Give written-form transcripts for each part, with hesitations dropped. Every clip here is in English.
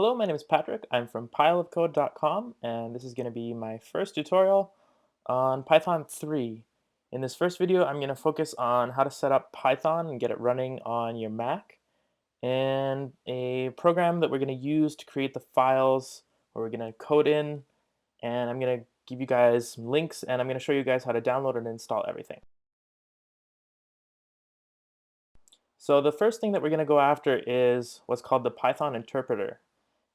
Hello, my name is Patrick. I'm from pileofcode.com, and this is going to be my first tutorial on Python 3. In this first video, I'm going to focus on how to set up Python and get it running on your Mac, and a program that we're going to use to create the files where we're going to code in, and I'm going to give you guys some links, and I'm going to show you guys how to download and install everything. So the first thing that we're going to go after is what's called the Python interpreter.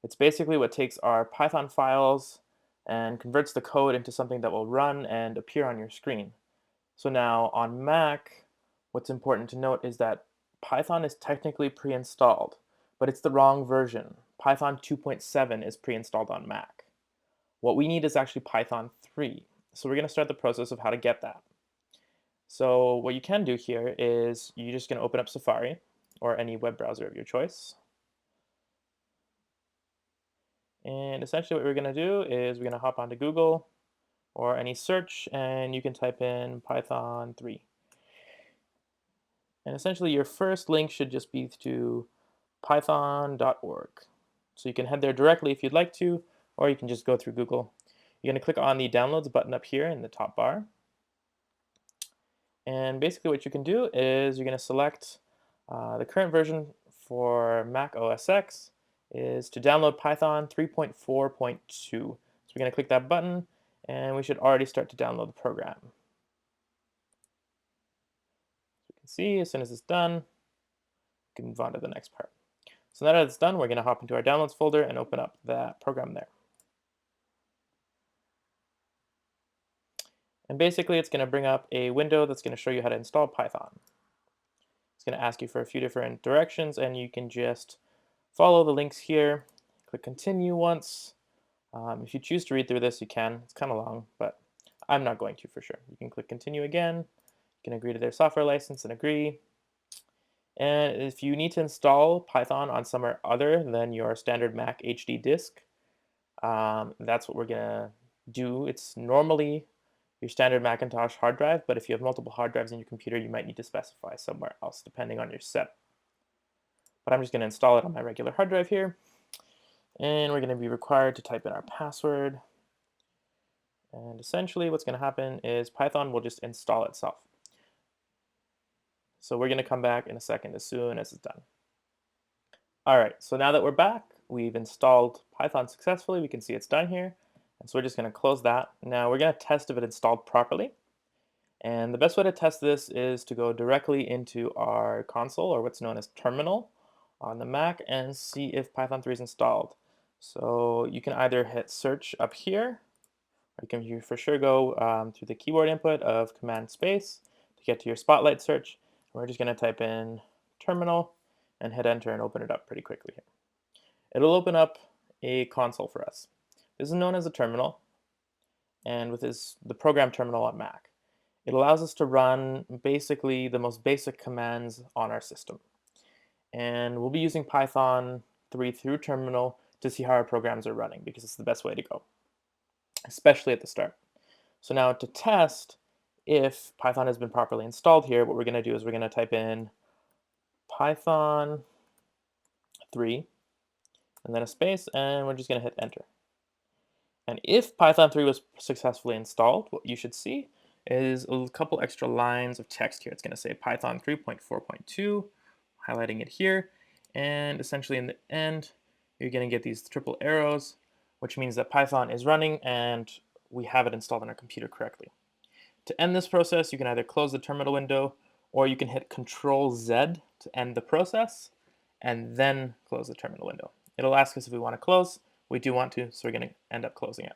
It's basically what takes our Python files and converts the code into something that will run and appear on your screen. So now on Mac, what's important to note is that Python is technically pre-installed, but it's the wrong version. Python 2.7 is pre-installed on Mac. What we need is actually Python 3. So we're going to start the process of how to get that. So what you can do here is you're just going to open up Safari or any web browser of your choice. And essentially what we're going to do is we're going to hop onto Google or any search, and you can type in Python 3. And essentially your first link should just be to python.org. So you can head there directly if you'd like to, or you can just go through Google. You're going to click on the downloads button up here in the top bar. And basically what you can do is you're going to select the current version for Mac OS X is to download Python 3.4.2. So we're going to click that button, and we should already start to download the program. As you can see, as soon as it's done, we can move on to the next part. So now that it's done, we're going to hop into our downloads folder and open up that program there. And basically, it's going to bring up a window that's going to show you how to install Python. It's going to ask you for a few different directions, and you can just follow the links here. Click continue once. If you choose to read through this, you can. It's kind of long, but I'm not going to for sure. You can click continue again. You can agree to their software license and agree. And if you need to install Python on somewhere other than your standard Mac HD disk, that's what we're going to do. It's normally your standard Macintosh hard drive, but if you have multiple hard drives in your computer, you might need to specify somewhere else depending on your setup. But I'm just going to install it on my regular hard drive here. And we're going to be required to type in our password. And essentially what's going to happen is Python will just install itself. So we're going to come back in a second as soon as it's done. All right, so now that we're back, we've installed Python successfully. We can see it's done here. And so we're just going to close that. Now we're going to test if it installed properly. And the best way to test this is to go directly into our console, or what's known as terminal, on the Mac and see if Python 3 is installed. So you can either hit search up here, or you can for sure go through the keyboard input of command space to get to your spotlight search. We're just going to type in terminal and hit enter and open it up pretty quickly here. It'll open up a console for us. This is known as a terminal, and with the program terminal on Mac. It allows us to run basically the most basic commands on our system. And we'll be using Python 3 through terminal to see how our programs are running, because it's the best way to go, especially at the start. So now to test if Python has been properly installed here, what we're going to do is we're going to type in Python 3 and then a space, and we're just going to hit enter. And if Python 3 was successfully installed, what you should see is a couple extra lines of text here. It's going to say Python 3.4.2, highlighting it here, and essentially in the end, you're going to get these triple arrows, which means that Python is running and we have it installed on our computer correctly. To end this process, you can either close the terminal window, or you can hit Control-Z to end the process, and then close the terminal window. It'll ask us if we want to close. We do want to, so we're going to end up closing it.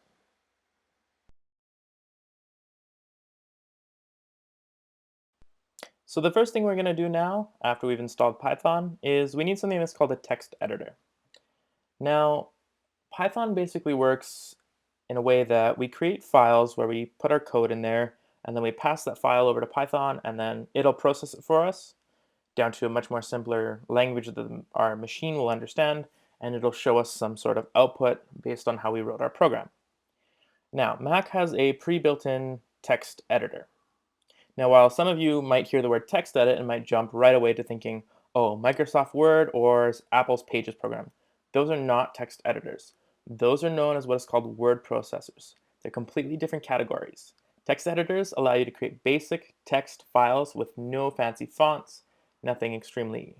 So the first thing we're going to do now, after we've installed Python, is we need something that's called a text editor. Now, Python basically works in a way that we create files where we put our code in there, and then we pass that file over to Python, and then it'll process it for us down to a much more simpler language that our machine will understand, and it'll show us some sort of output based on how we wrote our program. Now, Mac has a pre-built-in text editor. Now, while some of you might hear the word text edit and might jump right away to thinking, oh, Microsoft Word or Apple's Pages program, Those are not text editors. Those are known as what is called word processors. They're completely different categories. Text editors allow you to create basic text files with no fancy fonts, nothing extremely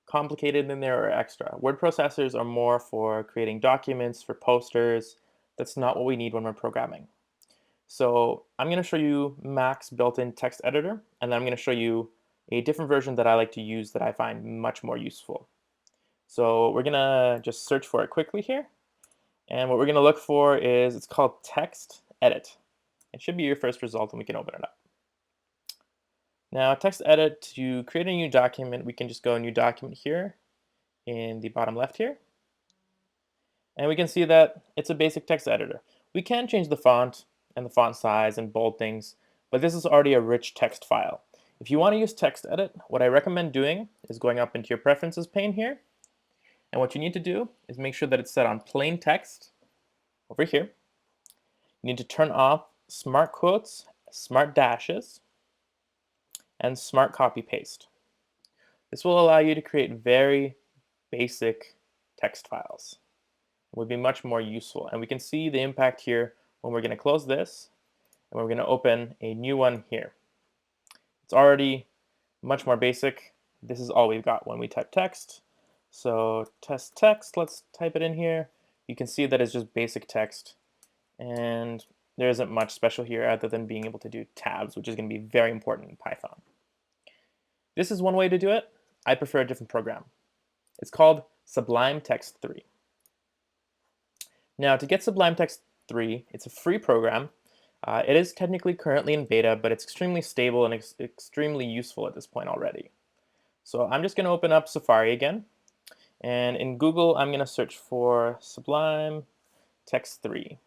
complicated in there or extra. Word processors are more for creating documents, for posters. That's not what we need when we're programming. So I'm going to show you Mac's built-in text editor, and then I'm going to show you a different version that I like to use that I find much more useful. So we're going to just search for it quickly here. And what we're going to look for is, it's called text edit. It should be your first result, and we can open it up. Now, text edit, to create a new document, we can just go new document here in the bottom left here. And we can see that it's a basic text editor. We can change the font and the font size and bold things, but this is already a rich text file. If you want to use text edit, what I recommend doing is going up into your preferences pane here. And what you need to do is make sure that it's set on plain text over here. You need to turn off smart quotes, smart dashes, and smart copy paste. This will allow you to create very basic text files. It would be much more useful. And we can see the impact here when we're going to close this and we're going to open a new one here. It's already much more basic. This is all we've got when we type text. So test text, let's type it in here. You can see that it's just basic text, and there isn't much special here other than being able to do tabs, which is going to be very important in Python. This is one way to do it. I prefer a different program. It's called Sublime Text 3. Now, to get Sublime Text 3, it's a free program. It is technically currently in beta, but it's extremely stable and extremely useful at this point already. So I'm just going to open up Safari again. And in Google, I'm going to search for Sublime Text 3.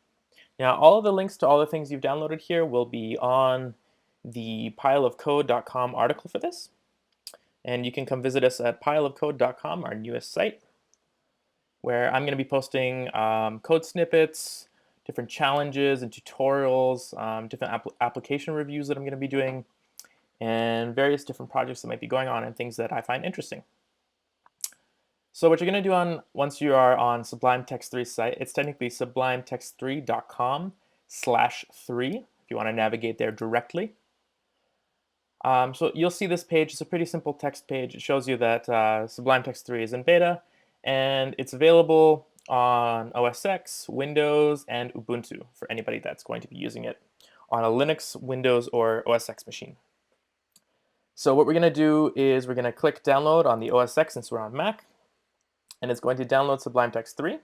Now, all of the links to all the things you've downloaded here will be on the pileofcode.com article for this. And you can come visit us at pileofcode.com, our newest site, where I'm going to be posting code snippets, different challenges and tutorials, different application reviews that I'm going to be doing, and various different projects that might be going on and things that I find interesting. So what you're going to do once you are on Sublime Text 3's site, it's technically sublimetext3.com/3 if you want to navigate there directly. So you'll see this page. It's a pretty simple text page. It shows you that Sublime Text 3 is in beta, and it's available on OS X, Windows, and Ubuntu for anybody that's going to be using it on a Linux, Windows, or OS X machine. So what we're going to do is we're going to click download on the OS X since we're on Mac, and it's going to download Sublime Text 3,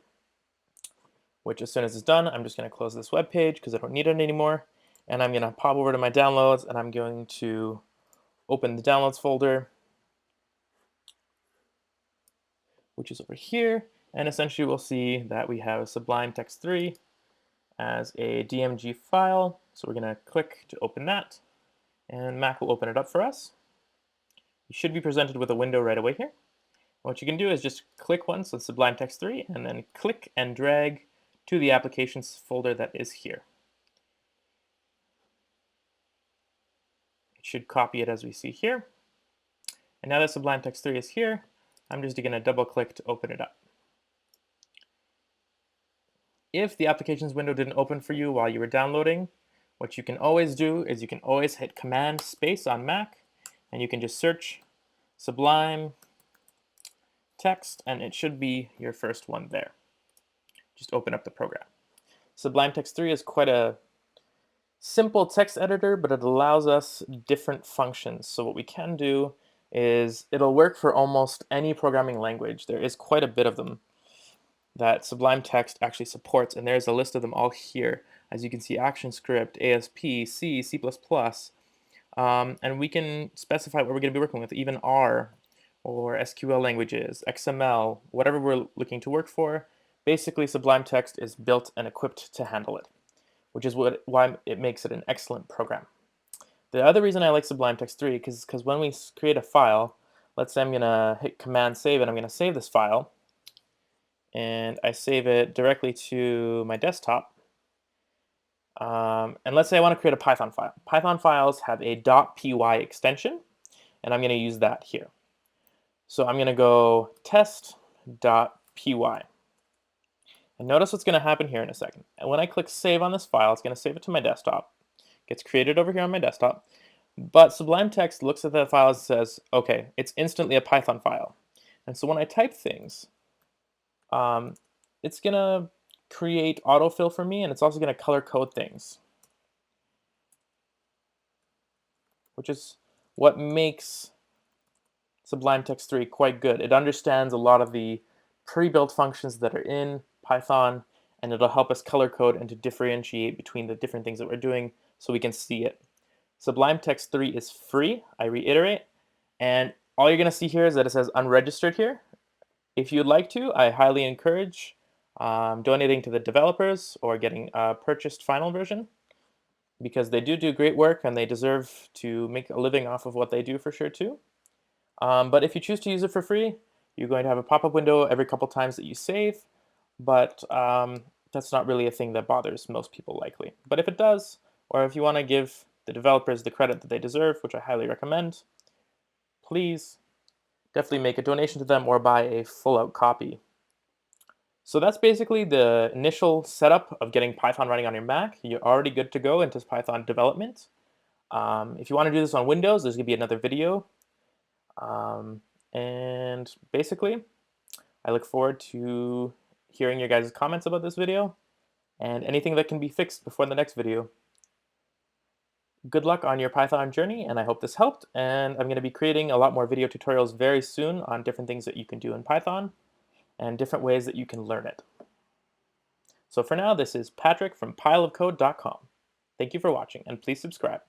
which as soon as it's done, I'm just going to close this web page because I don't need it anymore. And I'm going to pop over to my downloads, and I'm going to open the downloads folder, which is over here. And essentially we'll see that we have Sublime Text 3 as a DMG file. So we're going to click to open that, and Mac will open it up for us. You should be presented with a window right away here. What you can do is just click once on Sublime Text 3 and then click and drag to the applications folder that is here. It should copy it as we see here. And now that Sublime Text 3 is here, I'm just going to double click to open it up. If the applications window didn't open for you while you were downloading, what you can always do is you can always hit Command Space on Mac, and you can just search Sublime Text, and it should be your first one there. Just open up the program. Sublime Text 3 is quite a simple text editor, but it allows us different functions. So what we can do is it'll work for almost any programming language. There is quite a bit of them that Sublime Text actually supports, and there's a list of them all here. As you can see, ActionScript, ASP, C, C++, and we can specify what we're going to be working with, even R, or SQL languages, XML, whatever we're looking to work for. Basically, Sublime Text is built and equipped to handle it, which is why it makes it an excellent program. The other reason I like Sublime Text 3 is because when we create a file, let's say I'm going to hit Command Save, and I'm going to save this file, and I save it directly to my desktop. And let's say I want to create a Python file. Python files have a .py extension, and I'm going to use that here. So I'm going to go test.py. And notice what's going to happen here in a second. And when I click save on this file, it's going to save it to my desktop. It gets created over here on my desktop. But Sublime Text looks at that file and says, okay, it's instantly a Python file. And so when I type things, it's going to create autofill for me, and it's also going to color code things, which is what makes Sublime Text 3 quite good. It understands a lot of the pre-built functions that are in Python, and it'll help us color code and to differentiate between the different things that we're doing so we can see it. Sublime Text 3 is free, I reiterate, and all you're going to see here is that it says unregistered here. If you'd like to, I highly encourage donating to the developers or getting a purchased final version, because they do great work and they deserve to make a living off of what they do for sure too. But if you choose to use it for free, you're going to have a pop-up window every couple times that you save, but that's not really a thing that bothers most people likely. But if it does, or if you want to give the developers the credit that they deserve, which I highly recommend, please definitely make a donation to them or buy a full-out copy. So that's basically the initial setup of getting Python running on your Mac. You're already good to go into Python development. If you want to do this on Windows, there's going to be another video. And basically, I look forward to hearing your guys' comments about this video and anything that can be fixed before the next video. Good luck on your Python journey, and I hope this helped. And I'm going to be creating a lot more video tutorials very soon on different things that you can do in Python and different ways that you can learn it. So for now, this is Patrick from pileofcode.com. Thank you for watching, and please subscribe.